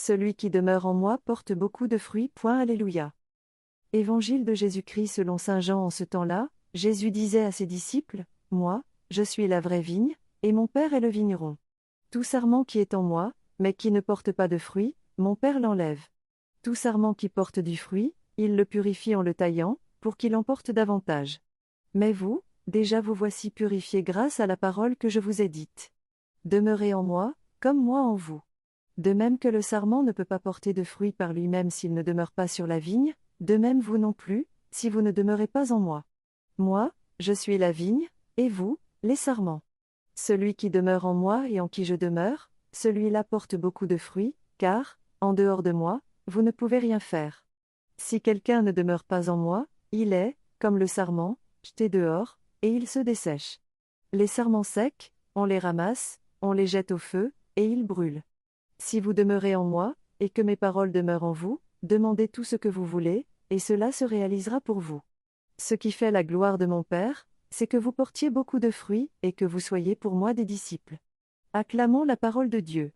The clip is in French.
Celui qui demeure en moi porte beaucoup de fruits. Alléluia. Évangile de Jésus-Christ selon saint Jean. En ce temps-là, Jésus disait à ses disciples, « Moi, je suis la vraie vigne, et mon Père est le vigneron. Tout sarment qui est en moi, mais qui ne porte pas de fruits, mon Père l'enlève. Tout sarment qui porte du fruit, il le purifie en le taillant, pour qu'il en porte davantage. Mais vous, déjà vous voici purifiés grâce à la parole que je vous ai dite. Demeurez en moi, comme moi en vous. De même que le sarment ne peut pas porter de fruits par lui-même s'il ne demeure pas sur la vigne, de même vous non plus, si vous ne demeurez pas en moi. Moi, je suis la vigne, et vous, les sarments. Celui qui demeure en moi et en qui je demeure, celui-là porte beaucoup de fruits, car, en dehors de moi, vous ne pouvez rien faire. Si quelqu'un ne demeure pas en moi, il est, comme le sarment, jeté dehors, et il se dessèche. Les sarments secs, on les ramasse, on les jette au feu, et ils brûlent. Si vous demeurez en moi, et que mes paroles demeurent en vous, demandez tout ce que vous voulez, et cela se réalisera pour vous. Ce qui fait la gloire de mon Père, c'est que vous portiez beaucoup de fruits, et que vous soyez pour moi des disciples. Acclamons la parole de Dieu.